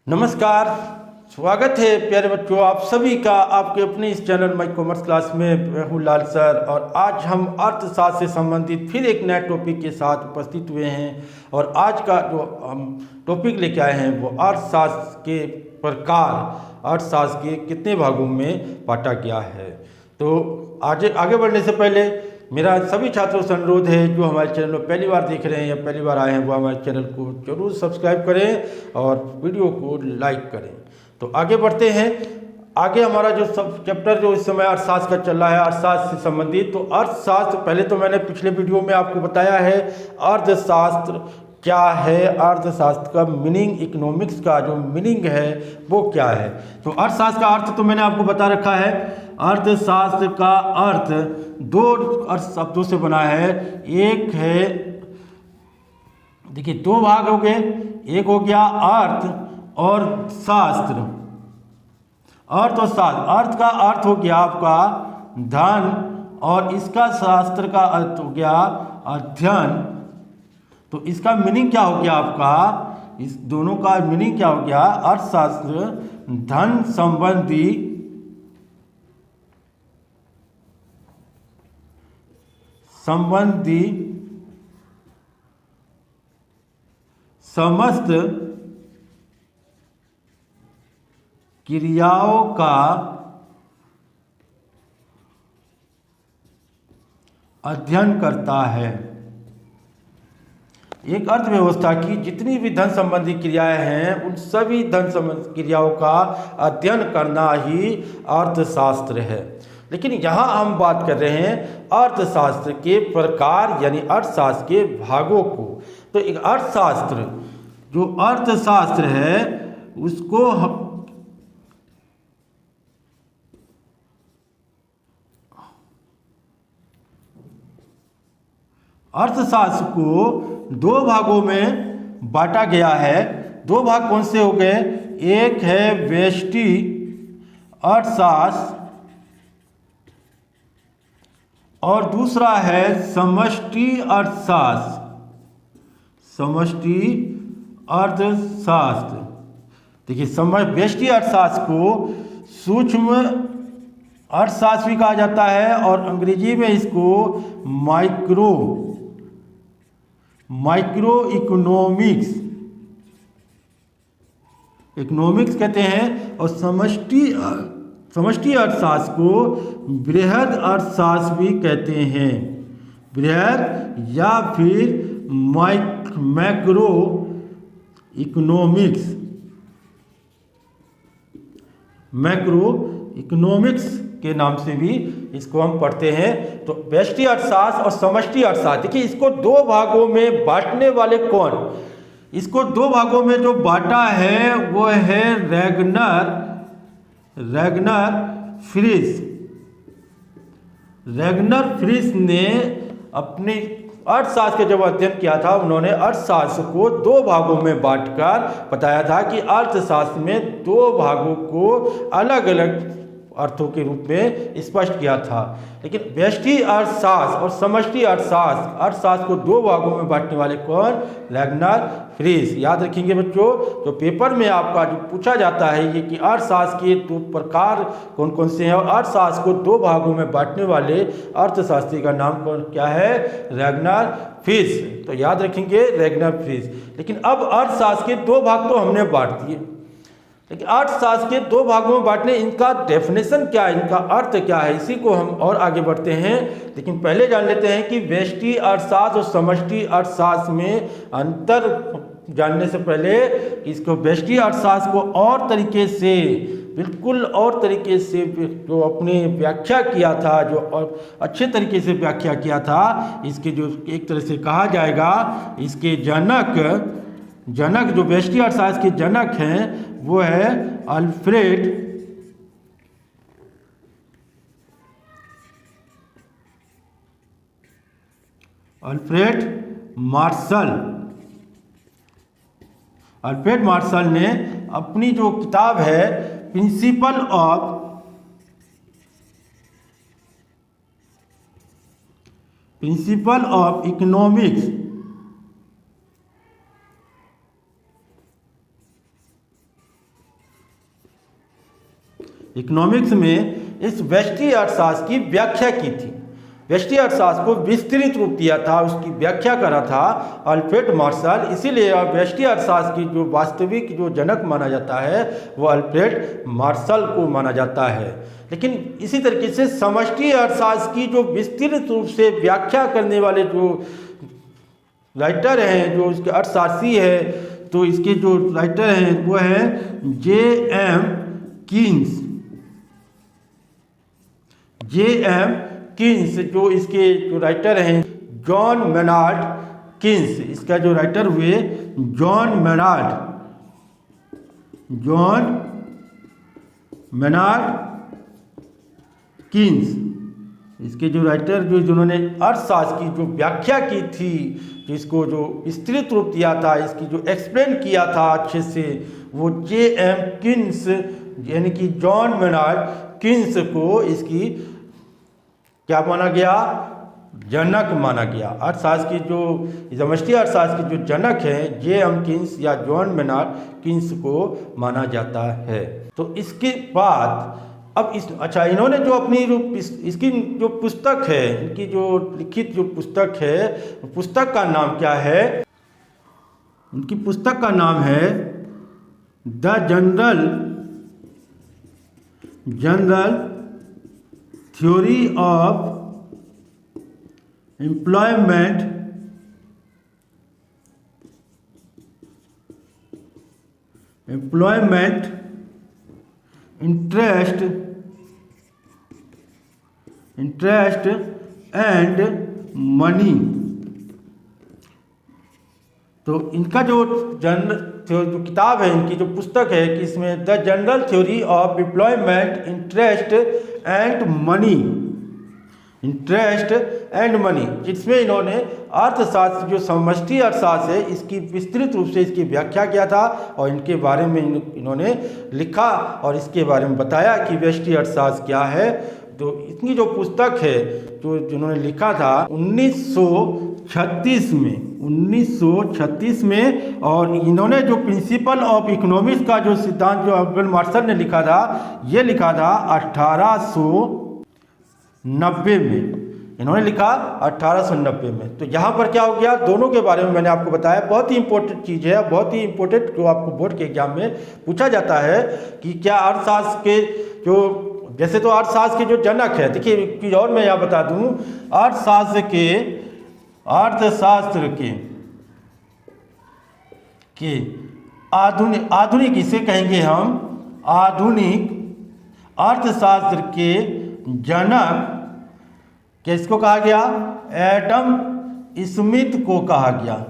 नमस्कार। स्वागत है प्यारे बच्चों आप सभी का आपके अपने इस चैनल माई कॉमर्स क्लास में। मैं हूँ लाल सर और आज हम अर्थशास्त्र से संबंधित फिर एक नए टॉपिक के साथ उपस्थित हुए हैं। और आज का जो हम टॉपिक लेके आए हैं वो अर्थशास्त्र के प्रकार, अर्थशास्त्र के कितने भागों में बांटा गया है। तो आगे बढ़ने से पहले मेरा सभी छात्रों से अनुरोध है जो हमारे चैनल में पहली बार देख रहे हैं या पहली बार आए हैं वो हमारे चैनल को जरूर सब्सक्राइब करें और वीडियो को लाइक करें। तो आगे बढ़ते हैं। आगे हमारा जो सब चैप्टर जो इस समय अर्थशास्त्र का चल रहा है, अर्थशास्त्र से संबंधित। तो अर्थशास्त्र पहले तो मैंने पिछले वीडियो में आपको बताया है अर्थशास्त्र क्या है, अर्थशास्त्र का मीनिंग, इकोनॉमिक्स का जो मीनिंग है वो क्या है। तो अर्थशास्त्र का अर्थ तो मैंने आपको बता रखा है। अर्थशास्त्र का अर्थ दो अर्थ शब्दों से बना है। एक है, देखिए दो भाग हो गए, एक हो गया अर्थ और शास्त्र। अर्थ और शास्त्र, अर्थ का अर्थ हो गया आपका धन और इसका शास्त्र का अर्थ हो गया अध्ययन। तो इसका मीनिंग क्या हो गया आपका, इस दोनों का मीनिंग क्या हो गया। अर्थशास्त्र धन संबंधी समस्त क्रियाओं का अध्ययन करता है। एक अर्थव्यवस्था की जितनी भी धन संबंधी क्रियाएं हैं उन सभी धन संबंधी क्रियाओं का अध्ययन करना ही अर्थशास्त्र है। लेकिन यहाँ हम बात कर रहे हैं अर्थशास्त्र के प्रकार यानी अर्थशास्त्र के भागों को। तो एक अर्थशास्त्र जो अर्थशास्त्र है उसको अर्थशास्त्र को दो भागों में बांटा गया है। दो भाग कौन से हो गए, एक है व्यष्टि अर्थशास्त्र और दूसरा है समष्टि अर्थशास्त्र। समष्टि अर्थशास्त्र, देखिए व्यष्टि अर्थशास्त्र को सूक्ष्म अर्थशास्त्र भी कहा जाता है और अंग्रेजी में इसको माइक्रो इकोनॉमिक्स कहते हैं। और समष्टि अर्थशास्त्र को बृहद अर्थशास्त्र भी कहते हैं। बृहद या फिर मैक्रो इकोनॉमिक्स के नाम से भी इसको हम पढ़ते हैं। तो व्यष्टि अर्थशास्त्र और समष्टि अर्थशास्त्र, देखिए इसको दो भागों में बांटने वाले कौन, इसको दो भागों में जो बांटा है वो है रैगनर फ्रिश ने अपने अर्थशास्त्र का जब अध्ययन किया था उन्होंने अर्थशास्त्र को दो भागों में बांटकर बताया था कि अर्थशास्त्र में दो भागों को अलग अलग अर्थों के रूप में स्पष्ट किया था। लेकिन व्यष्टि अर्थशास्त्र और समष्टि अर्थशास्त्र को दो भागों में बांटने वाले कौन, रैगनर फ्रिश। याद रखेंगे बच्चों, तो पेपर में आपका जो पूछा जाता है ये कि अर्थशास्त्र के दो प्रकार कौन कौन से हैं और अर्थशास्त्र को दो भागों में बांटने वाले अर्थशास्त्री का नाम क्या है, रैगनर फ्रिश। तो याद रखेंगे रैगनर फ्रिश। लेकिन अब अर्थशास्त्र के दो भाग तो हमने बांट दिए, लेकिन अर्थशास्त्र के दो भागों में बांटने, इनका डेफिनेशन क्या है, इनका अर्थ क्या है, इसी को हम और आगे बढ़ते हैं। लेकिन पहले जान लेते हैं कि व्यष्टि अर्थशास्त्र और समष्टि अर्थशास्त्र में अंतर जानने से पहले इसको व्यष्टि अर्थशास्त्र को और तरीके से, बिल्कुल और तरीके से जो अपने व्याख्या किया था, जो और अच्छे तरीके से व्याख्या किया था, इसके जो एक तरह से कहा जाएगा इसके जनक जो व्यष्टि अर्थशास्त्र के जनक हैं वो है अल्फ्रेड मार्शल। अल्फ्रेड मार्शल ने अपनी जो किताब है प्रिंसिपल ऑफ इकोनॉमिक्स इकोनॉमिक्स में इस व्यष्टि अर्थशास्त्र की व्याख्या की थी। व्यष्टि अर्थशास्त्र को विस्तृत रूप दिया था, उसकी व्याख्या करा था अल्फ्रेड मार्शल। इसीलिए व्यष्टि अर्थशास्त्र की जो वास्तविक जो जनक माना जाता है वो अल्फ्रेड मार्शल को माना जाता है। लेकिन इसी तरीके से समष्टि अर्थशास्त्र की जो विस्तृत रूप से व्याख्या करने वाले जो राइटर हैं, जो इसके अर्थशास्त्री है, तो इसके जो राइटर हैं वो हैं J.M. कीन्स। J.M. कीन्स जो इसके जो राइटर हैं जॉन मेनार्ड कीन्स, इसका जो राइटर हुए जॉन मेनार्ड कीन्स, इसके जो राइटर जिन्होंने अर्थशास्त्र की जो व्याख्या की थी, जिसको जो विस्तृत रूप दिया था, इसकी जो एक्सप्लेन किया था अच्छे से, वो J.M. कीन्स यानी कि जॉन मेनार्ड कीन्स को इसकी क्या माना गया, जनक माना गया। अर्थशास्त्र की जो समष्टि अर्थशास्त्र के जो जनक हैं J.M. कीन्स या जॉन मेनार्ड कीन्स को माना जाता है। तो इसके बाद अब इन्होंने जो अपनी इसकी जो पुस्तक है, इनकी जो लिखित जो पुस्तक है, पुस्तक का नाम क्या है? उनकी पुस्तक का नाम है the general theory of employment interest and money. तो इनका जो किताब है, इनकी जो पुस्तक है कि इसमें the general theory of employment interest and money, जिसमें इन्होंने अर्थशास्त्र जो समष्टि अर्थशास्त्र है इसकी विस्तृत रूप से इसकी व्याख्या किया था और इनके बारे में इन्होंने लिखा और इसके बारे में बताया कि व्यष्टि अर्थशास्त्र क्या है। तो इतनी जो पुस्तक है जो जिन्होंने लिखा था 1936 में, और इन्होंने जो प्रिंसिपल ऑफ इकोनॉमिक्स का जो सिद्धांत जो अल्फ्रेड मार्शल ने लिखा था, ये लिखा था 1890 में, इन्होंने लिखा 1890 में। तो यहाँ पर क्या हो गया, दोनों के बारे में मैंने आपको बताया। बहुत ही इंपॉर्टेंट चीज़ है, बहुत ही इंपॉर्टेंट जो आपको बोर्ड के एग्जाम में पूछा जाता है कि क्या अर्थशास्त्र के जो, जैसे तो अर्थशास्त्र के जो जनक है, देखिए एक चीज़ और मैं यहाँ बता दूँ, अर्थशास्त्र के आधुनिक इसे कहेंगे हम आधुनिक अर्थशास्त्र के जनक किसको कहा गया? एडम स्मिथ को कहा गया।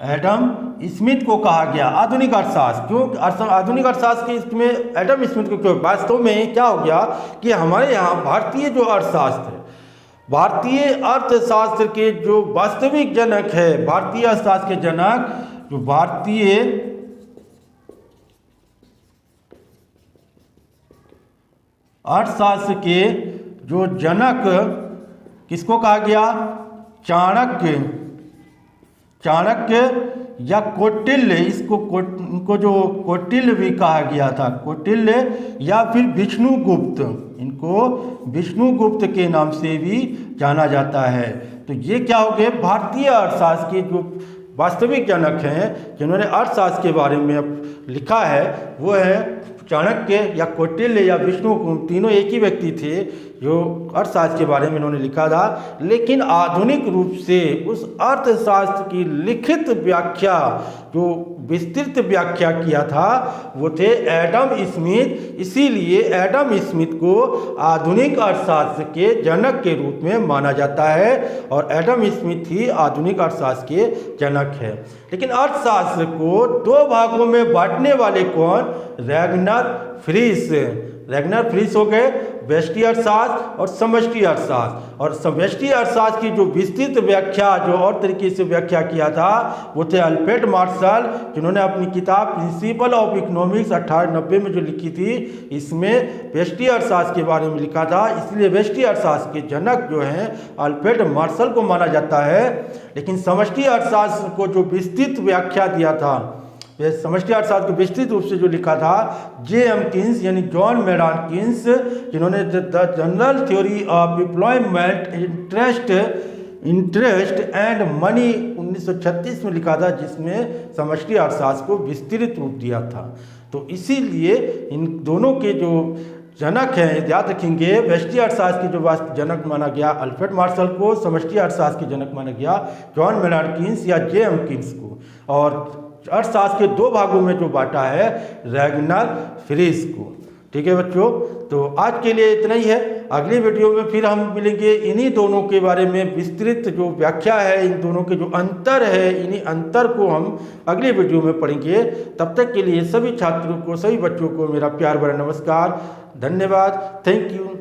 एडम स्मिथ को कहा गया आधुनिक अर्थशास्त्र। क्यों आधुनिक अर्थशास्त्र के इसमें एडम स्मिथ को क्यों? वास्तव में क्या हो गया कि हमारे यहाँ भारतीय जो अर्थशास्त्र है, भारतीय अर्थशास्त्र के जो वास्तविक जनक है, भारतीय अर्थशास्त्र के जनक जो भारतीय अर्थशास्त्र के जो जनक किसको कहा गया? चाणक्य या कौटिल्य, इनको जो कौटिल्य भी कहा गया था, कौटिल्य या फिर विष्णुगुप्त, इनको विष्णुगुप्त के नाम से भी जाना जाता है। तो ये क्या हो गए? भारतीय अर्थशास्त्र के जो वास्तविक जनक हैं जिन्होंने अर्थशास्त्र के बारे में लिखा है वो है चाणक्य या कौटिल्य या विष्णुगुप्त, तीनों एक ही व्यक्ति थे जो अर्थशास्त्र के बारे में इन्होंने लिखा था। लेकिन आधुनिक रूप से उस अर्थशास्त्र की लिखित व्याख्या, जो विस्तृत व्याख्या किया था, वो थे एडम स्मिथ। इसीलिए एडम स्मिथ को आधुनिक अर्थशास्त्र के जनक के रूप में माना जाता है और एडम स्मिथ ही आधुनिक अर्थशास्त्र के जनक है। लेकिन अर्थशास्त्र को दो भागों में बांटने वाले कौन? रैगनर फ्रिश हो गए, व्यष्टि अर्थशास्त्र और समष्टि अर्थशास्त्र। और समष्टि अर्थशास्त्र की जो विस्तृत व्याख्या जो और तरीके से व्याख्या किया था वो थे अल्फ्रेड मार्शल, जिन्होंने अपनी किताब प्रिंसिपल ऑफ इकोनॉमिक्स 1890 में जो लिखी थी, इसमें व्यष्टि अर्थशास्त्र के बारे में लिखा था। इसलिए व्यष्टि अर्थशास्त्र के जनक जो हैं अल्फ्रेड मार्शल को माना जाता है। लेकिन समष्टि अर्थशास्त्र को जो विस्तृत व्याख्या दिया था समष्टि अर्थशास्त्र को विस्तृत रूप से जो लिखा था J.M. कीन्स यानी जॉन मेडान कीन्स, जिन्होंने the general theory of employment interest and money 1936 में लिखा था, जिसमें समष्टि अर्थशास्त्र को विस्तृत रूप दिया था। तो इसीलिए इन दोनों के जो जनक हैं, याद रखेंगे, व्यष्टि अर्थशास्त्र के जो जनक माना गया अल्फ्रेड मार्शल को, समष्टि अर्थशास्त्र के जनक माना गया जॉन मेडान कीन्स या J.M. कीन्स को, और अर्थशास्त्र के दो भागों में जो बांटा है रैगनर फ्रीज को। ठीक है बच्चों, तो आज के लिए इतना ही है। अगली वीडियो में फिर हम मिलेंगे, इन्हीं दोनों के बारे में विस्तृत जो व्याख्या है, इन दोनों के जो अंतर है, इन्हीं अंतर को हम अगली वीडियो में पढ़ेंगे। तब तक के लिए सभी छात्रों को, सभी बच्चों को मेरा प्यार भरा नमस्कार, धन्यवाद, थैंक यू।